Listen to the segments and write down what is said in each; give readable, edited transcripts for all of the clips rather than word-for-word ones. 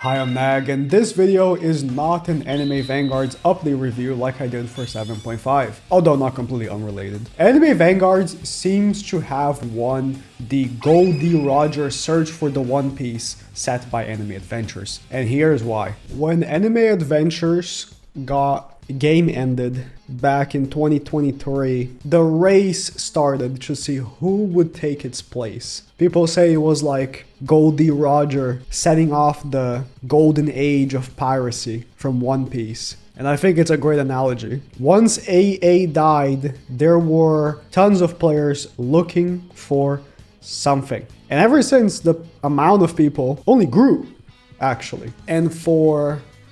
Hi, I'm Nag, and this video is not an Anime Vanguards update review like I did for 7.5, although not completely unrelated. Anime Vanguards seems to have won the Goldie Roger Search for the One Piece set by Anime Adventures, and here's why. When Anime Adventures game ended back in 2023, the race started to see who would take its place. People say it was like Goldie Roger setting off the golden age of piracy from One Piece. And I think it's a great analogy. Once AA died, there were tons of players looking for something. And ever since, the amount of people only grew, actually. And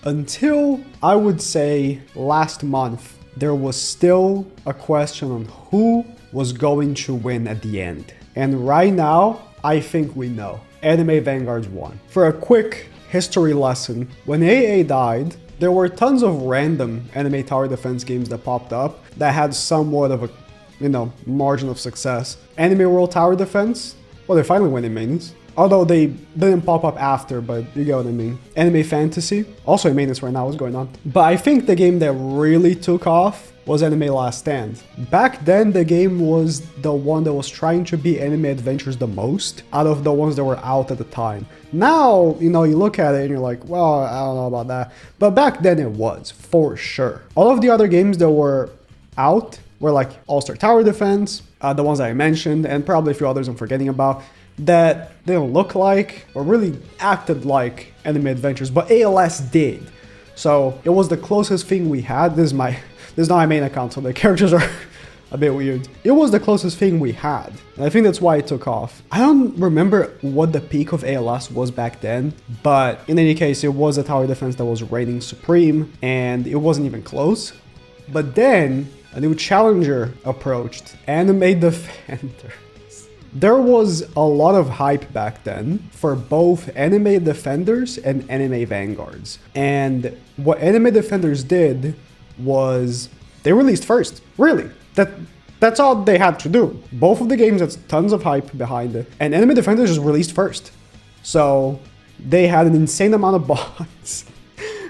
until I would say last month, there was still a question on who was going to win at the end. And right now, I think we know. Anime Vanguards won. For a quick history lesson, when AA died, there were tons of random anime tower defense games that popped up that had somewhat of a, margin of success. Anime World Tower Defense, well, they finally went in maintenance. Although they didn't pop up after, but you get what I mean. Anime Fantasy, also in maintenance right now, what's going on. But I think the game that really took off was Anime Last Stand. Back then, the game was the one that was trying to be Anime Adventures the most out of the ones that were out at the time. Now, you look at it and you're like, well, I don't know about that. But back then it was, for sure. All of the other games that were out were like All-Star Tower Defense, the ones that I mentioned, and probably a few others I'm forgetting about, that didn't look like or really acted like Anime Adventures, but ALS did. So it was the closest thing we had. This is not my main account, so the characters are a bit weird. It was the closest thing we had, and I think that's why it took off. I don't remember what the peak of ALS was back then, but in any case, it was a tower defense that was reigning supreme, and it wasn't even close. But then a new challenger approached, Anime Defender. There was a lot of hype back then for both Anime Defenders and Anime Vanguards. And what Anime Defenders did was they released first. Really. That's all they had to do. Both of the games had tons of hype behind it. And Anime Defenders just released first. So they had an insane amount of bots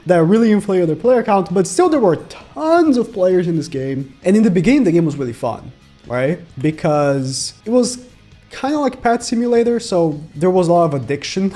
that really inflated their player count, but still there were tons of players in this game. And in the beginning, the game was really fun, right? Because it was kind of like Pet Simulator, so there was a lot of addiction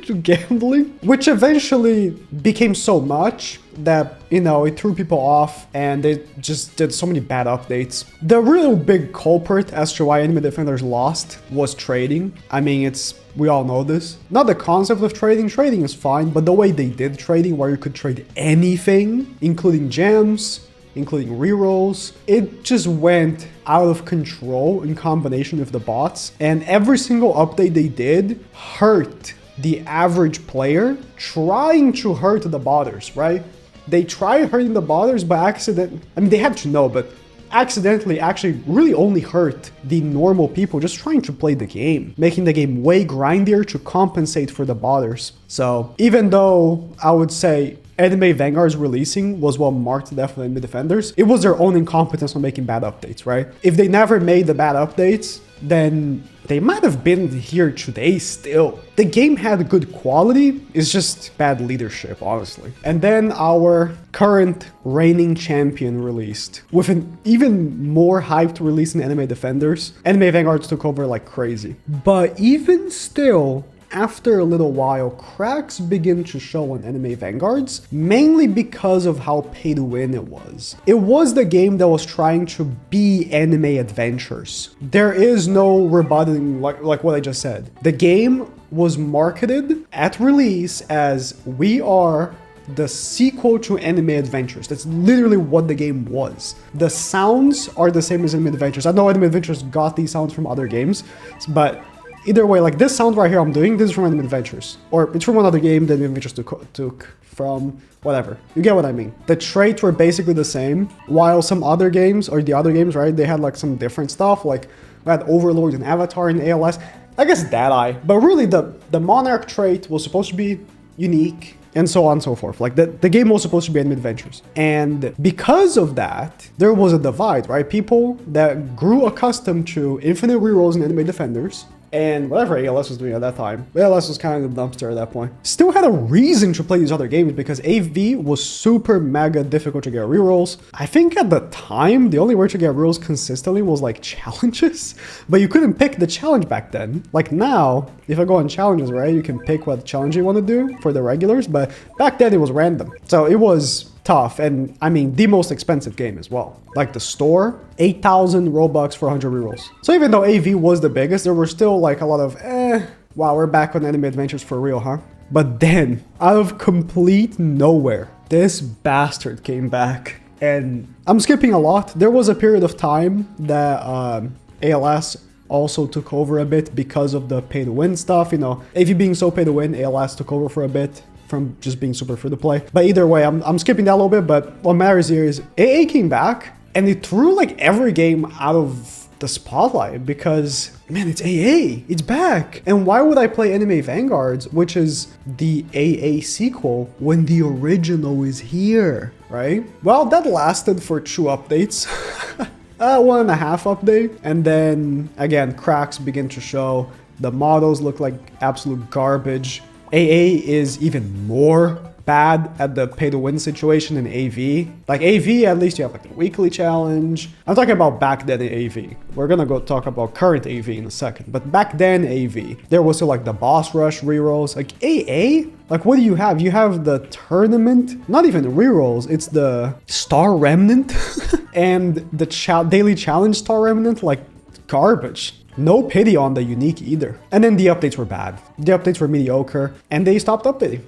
to gambling, which eventually became so much that, it threw people off and they just did so many bad updates. The real big culprit as to why Anime Defenders lost was trading. I mean, we all know this. Not the concept of trading is fine, but the way they did trading, where you could trade anything, including gems, including rerolls, it just went out of control in combination with the bots. And every single update they did hurt the average player trying to hurt the botters, right? They tried hurting the botters by accident. I mean, they had to know, but accidentally actually really only hurt the normal people just trying to play the game, making the game way grindier to compensate for the botters. So even though I would say Anime Vanguards releasing was what marked the death of Anime Defenders, it was their own incompetence on making bad updates, right? If they never made the bad updates, then they might have been here today still. The game had good quality, it's just bad leadership, honestly. And then our current reigning champion released, with an even more hyped release in Anime Defenders. Anime Vanguards took over like crazy. But even still, after a little while, cracks begin to show on Anime Vanguards, mainly because of how pay to win it was. It was the game that was trying to be Anime Adventures. There is no rebutting like what I just said. The game was marketed at release as we are the sequel to Anime Adventures. That's literally what the game was. The sounds are the same as Anime Adventures. I know Anime Adventures got these sounds from other games, but either way, like this sound right here I'm doing, this is from Anime Adventures. Or it's from another game that Anime Adventures took from, whatever. You get what I mean. The traits were basically the same, while some other games, or the other games, right, they had like some different stuff, like we had Overlord and Avatar and ALS. I guess Deadeye. But really, the Monarch trait was supposed to be unique, and so on and so forth. Like the game was supposed to be Anime Adventures. And because of that, there was a divide, right? People that grew accustomed to infinite rerolls in Anime Defenders and whatever ALS was doing at that time. ALS was kind of the dumpster at that point. Still had a reason to play these other games because AV was super mega difficult to get rerolls. I think at the time, the only way to get rerolls consistently was like challenges, but you couldn't pick the challenge back then. Like now, if I go on challenges, right, you can pick what challenge you want to do for the regulars, but back then it was random. So it was tough, and I mean the most expensive game as well. Like the store, 8,000 Robux for 100 rerolls. So even though AV was the biggest, there were still like a lot of wow, we're back on Anime Adventures for real, huh? But then, out of complete nowhere, this bastard came back. And I'm skipping a lot. There was a period of time that ALS also took over a bit because of the pay to win stuff. You know, AV being so pay to win, ALS took over for a bit from just being super free to play. But either way, I'm skipping that a little bit. But what matters here is AA came back and it threw like every game out of the spotlight because, man, it's AA, it's back. And why would I play Anime Vanguards, which is the AA sequel, when the original is here, right? Well, that lasted for 2 updates. 1.5 update. And then again, cracks begin to show. The models look like absolute garbage. AA is even more bad at the pay to win situation in AV. Like AV, at least you have like the weekly challenge. I'm talking about back then in AV. We're gonna go talk about current AV in a second. But back then AV, there was still like the boss rush rerolls. Like AA, like what do you have? You have the tournament, not even rerolls, it's the Star Remnant and the daily challenge Star Remnant, like garbage. No pity on the unique either. And then the updates were bad. The updates were mediocre and they stopped updating.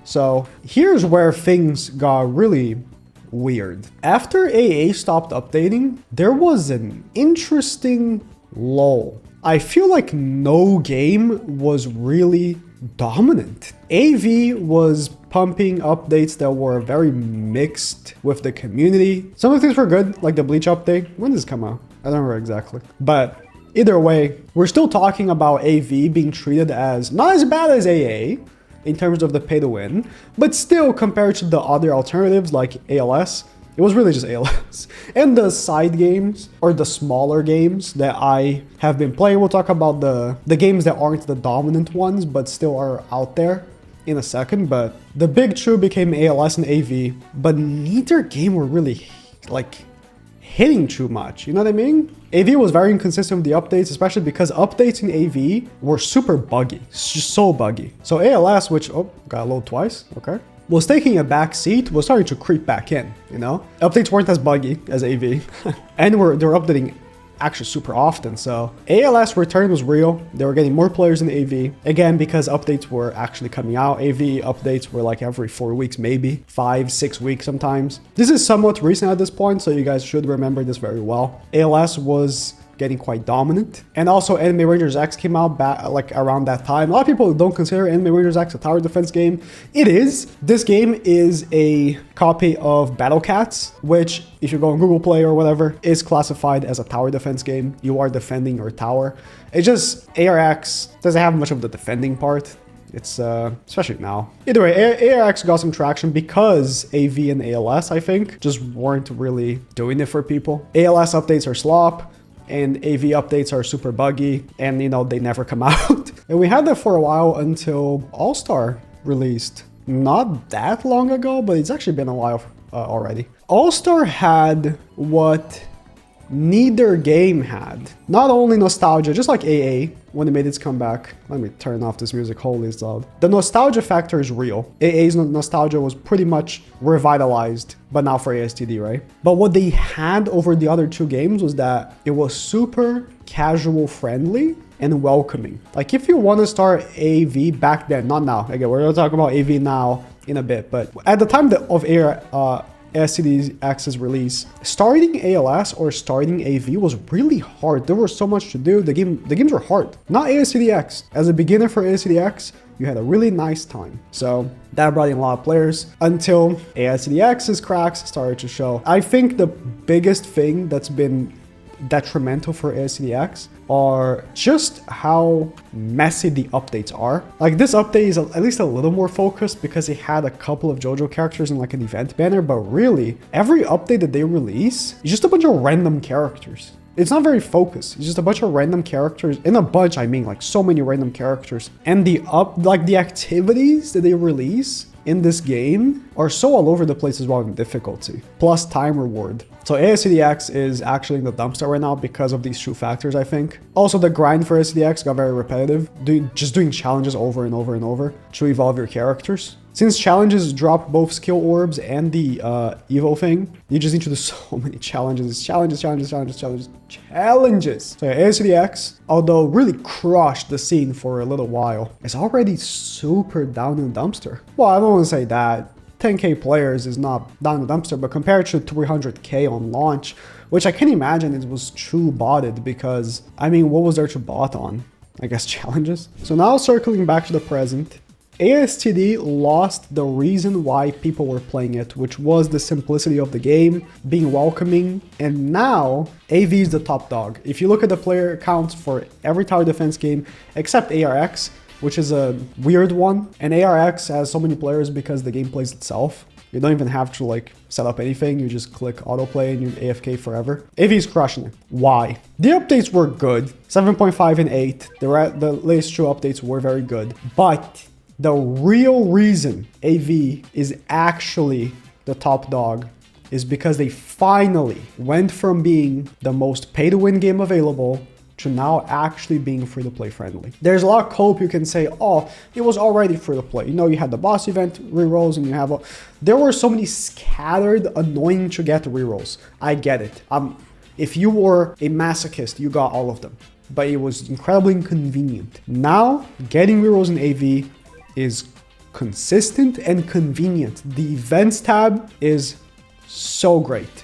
So here's where things got really weird. After AA stopped updating, there was an interesting lull. I feel like no game was really dominant. AV was pumping updates that were very mixed with the community. Some of the things were good, like the Bleach update. When does this come out? I don't remember exactly. But either way, we're still talking about AV being treated as not as bad as AA, in terms of the pay to win, but still compared to the other alternatives like ALS, it was really just ALS. And the side games or the smaller games that I have been playing, we'll talk about the games that aren't the dominant ones, but still are out there in a second. But the big two became ALS and AV, but neither game were really like hitting too much, you know what I mean? AV was very inconsistent with the updates, especially because updates in AV were super buggy, just so buggy. So ALS, which, oh, got load twice, okay, was taking a back seat, was starting to creep back in, you know? Updates weren't as buggy as AV, and they were updating actually super often. So ALS return was real. They were getting more players in AV, again because updates were actually coming out. AV updates were like every 4 weeks, maybe 5-6 weeks sometimes. This is somewhat recent at this point, so you guys should remember this very well. ALS was getting quite dominant, and also Anime Rangers X came out back like around that time. A lot of people don't consider Anime Rangers X a tower defense game. It is. This game is a copy of Battle Cats, which if you go on Google Play or whatever, is classified as a tower defense game. You are defending your tower. It's just ARX doesn't have much of the defending part. It's especially now. Either way, ARX got some traction because AV and ALS, I think, just weren't really doing it for people. ALS updates are slop, and AV updates are super buggy, and you know, they never come out. And we had that for a while until All-Star released not that long ago, but it's actually been a while already. All-Star had what neither game had. Not only nostalgia, just like AA when it made its comeback. Let me turn off this music, holy it's loud. The nostalgia factor is real. AA's nostalgia was pretty much revitalized, but now for ASTD, right? But what they had over the other 2 games was that it was super casual friendly and welcoming. Like if you want to start AV back then, not now. Again, we're gonna talk about AV now in a bit, but at the time of ASTDX's release, starting ALS or starting AV was really hard. There was so much to do. The games were hard. Not ASTDX. As a beginner for ASTDX, you had a really nice time. So that brought in a lot of players until ASTDX's cracks started to show. I think the biggest thing that's been detrimental for ASTDX are just how messy the updates are. Like this update is at least a little more focused because it had a couple of JoJo characters in like an event banner, but really every update that they release is just a bunch of random characters. It's not very focused. It's just a bunch of random characters. In a bunch, I mean like so many random characters. And the activities that they release in this game are so all over the place as well in difficulty, plus time reward. So ASCDX is actually in the dumpster right now because of these two factors, I think. Also, the grind for ASCDX got very repetitive, just doing challenges over and over and over to evolve your characters. Since challenges drop both skill orbs and the evo thing, you just need to do so many challenges. So yeah, ASCDX, although really crushed the scene for a little while, is already super down in the dumpster. Well, I don't want to say that. 10k players is not down in the dumpster, but compared to 300k on launch, which I can imagine it was true botted because, I mean, what was there to bot on? I guess challenges. So now circling back to the present, ASTD lost the reason why people were playing it, which was the simplicity of the game, being welcoming, and now AV is the top dog. If you look at the player counts for every tower defense game except ARX, which is a weird one, and ARX has so many players because the game plays itself. You don't even have to like set up anything, you just click autoplay and you're AFK forever. AV is crushing it. Why? The updates were good, 7.5 and 8, the latest two updates were very good, but the real reason AV is actually the top dog is because they finally went from being the most pay-to-win game available to now actually being free-to-play friendly. There's a lot of cope you can say, oh, it was already free-to-play. You know, you had the boss event rerolls and you have... There were so many scattered, annoying to get rerolls. I get it. If you were a masochist, you got all of them. But it was incredibly inconvenient. Now, getting rerolls in AV is consistent and convenient. The events tab is so great.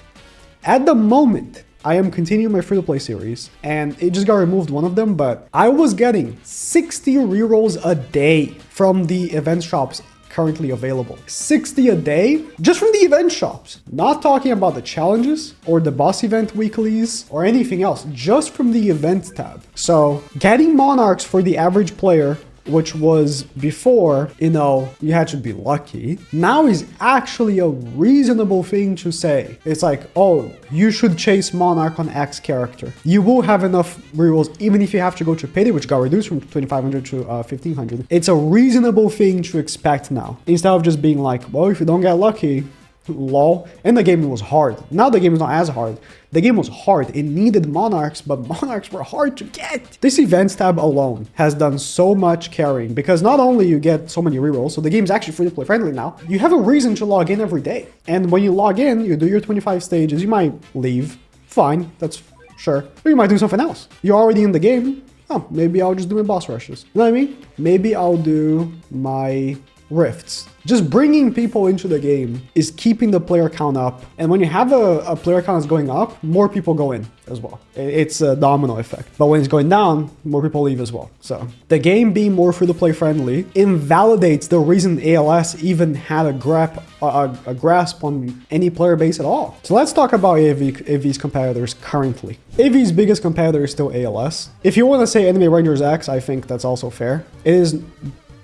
At the moment, I am continuing my free-to-play series, and it just got removed one of them, but I was getting 60 rerolls a day from the event shops currently available. 60 a day just from the event shops. Not talking about the challenges or the boss event weeklies or anything else, just from the event tab. So getting monarchs for the average player, which was before, you know, you had to be lucky, now is actually a reasonable thing to say. It's like, oh, you should chase Monarch on X character. You will have enough rerolls, even if you have to go to payday, which got reduced from 2,500 to 1,500. It's a reasonable thing to expect now, instead of just being like, well, if you don't get lucky, lol. And the game was hard. Now the game is not as hard. The game was hard. It needed monarchs, but monarchs were hard to get. This events tab alone has done so much carrying because not only you get so many rerolls, so the game's actually free to play friendly now, you have a reason to log in every day. And when you log in, you do your 25 stages, you might leave. Fine, that's sure. Or you might do something else. You're already in the game. Oh, maybe I'll just do my boss rushes. You know what I mean? Maybe I'll do my rifts. Just bringing people into the game is keeping the player count up. And when you have a player count that's going up, more people go in as well. It's a domino effect. But when it's going down, more people leave as well. So the game being more free-to-play friendly invalidates the reason ALS even had a grasp on any player base at all. So let's talk about AV's competitors currently. AV's biggest competitor is still ALS. If you want to say Anime Rangers X, I think that's also fair. It is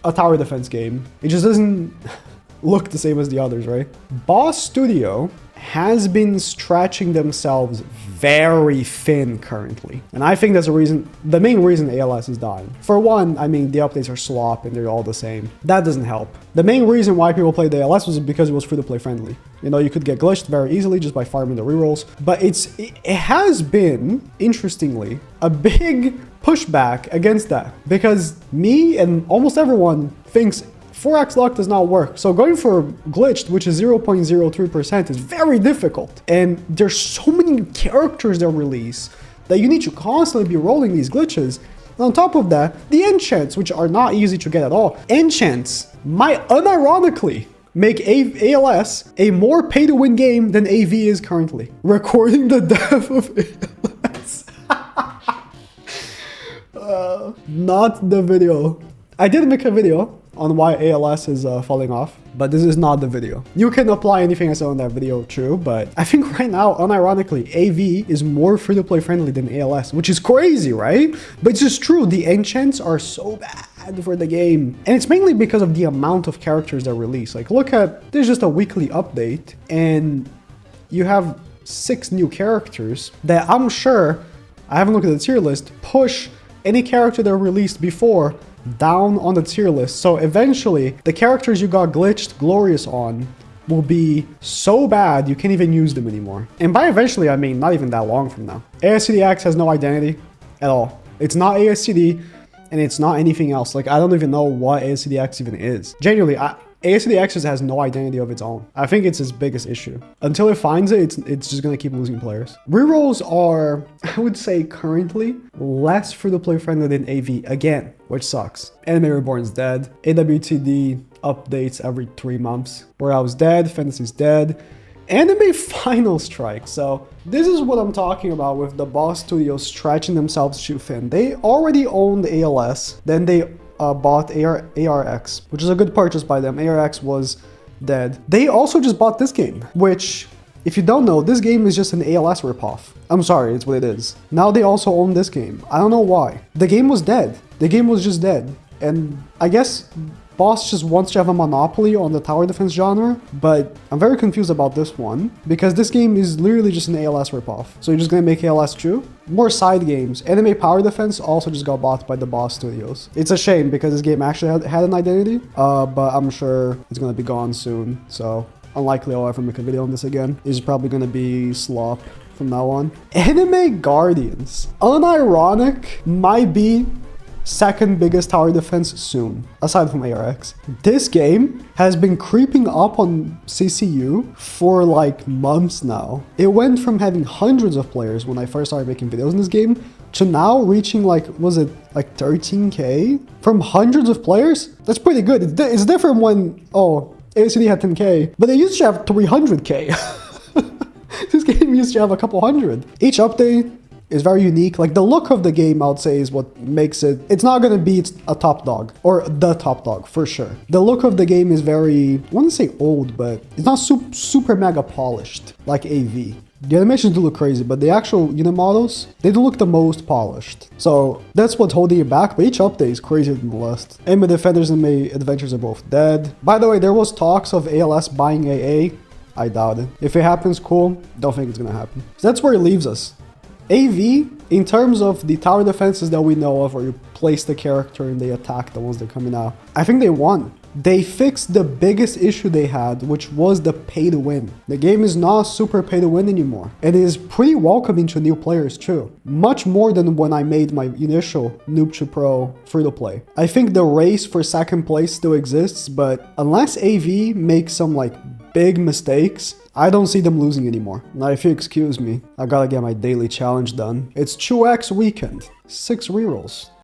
a tower defense game. It just doesn't look the same as the others, right? Boss Studio has been stretching themselves very thin currently. And I think that's the main reason ALS is dying. For one, I mean, the updates are slop and they're all the same. That doesn't help. The main reason why people played the ALS was because it was free to play friendly. You know, you could get glitched very easily just by farming the rerolls. But it has been, interestingly, a big pushback against that because me and almost everyone thinks 4x luck does not work. So going for glitched, which is 0.03%, is very difficult. And there's so many characters that release that you need to constantly be rolling these glitches. And on top of that, the enchants, which are not easy to get at all. Enchants might unironically make ALS a more pay-to-win game than AV is currently. Recording the death of ALS. Not the video. I did make a video on why ALS is falling off, but this is not the video. You can apply anything I said on that video, true, but I think right now, unironically, AV is more free-to-play friendly than ALS, which is crazy, right? But it's just true, the enchants are so bad for the game. And it's mainly because of the amount of characters that release. Like, look at, there's just a weekly update, and you have 6 new characters that I'm sure I haven't looked at the tier list, push any character that released before down on the tier list. So eventually, the characters you got glitched glorious on will be so bad you can't even use them anymore. And by eventually, I mean not even that long from now. ASCDX has no identity at all. It's not ASCD, and it's not anything else. Like, I don't even know what ASCDX even is. Genuinely, ASCDX just has no identity of its own. I think it's its biggest issue. Until it finds it, it's just gonna keep losing players. Rerolls are, I would say currently, less free-to-play friendly than AV again, which sucks. Anime Reborn's dead. AWTD updates every 3 months. Boreal's dead, Fantasy's dead. Anime Final Strike. So this is what I'm talking about with the boss studios stretching themselves too thin. They already owned ALS, then they bought ARX, which is a good purchase by them. ARX was dead. They also just bought this game, which, if you don't know, this game is just an ALS ripoff. I'm sorry, it's what it is. Now they also own this game. I don't know why. The game was dead. The game was just dead. And I guess Boss just wants to have a monopoly on the tower defense genre, but I'm very confused about this one because this game is literally just an ALS ripoff. So you're just gonna make ALS true? More side games. Anime Power Defense also just got bought by the Boss Studios. It's a shame because this game actually had an identity, but I'm sure it's gonna be gone soon. So unlikely I'll ever make a video on this again. It's probably gonna be slop from now on. Anime Guardians, unironic, might be second biggest tower defense soon, aside from ARX. This game has been creeping up on CCU for like months now. It went from having hundreds of players when I first started making videos in this game to now reaching like, was it like 13K? From hundreds of players? That's pretty good. It's different when, oh, ACD had 10K, but they used to have 300K. This game used to have a couple hundred. Each update is very unique. Like the look of the game, I would say, is what makes it. It's not gonna be a top dog or the top dog for sure. The look of the game is very, I want to say old, but it's not super mega polished like AV. The animations do look crazy, but the actual unit models, they do look the most polished. So that's what's holding it back, but each update is crazier than the last. Anime Defenders and Anime Adventures are both dead. By the way, there was talks of ALS buying AA. I doubt it. If it happens, cool. Don't think it's gonna happen. So that's where it leaves us. AV, in terms of the tower defenses that we know of, where you place the character and they attack the ones that are coming out, I think they won. They fixed the biggest issue they had, which was the pay to win. The game is not super pay to win anymore. It is pretty welcoming to new players too. Much more than when I made my initial Noob to Pro free to play. I think the race for second place still exists, but unless AV makes some like big mistakes, I don't see them losing anymore. Now, if you excuse me, I gotta get my daily challenge done. It's 2x weekend, 6 rerolls.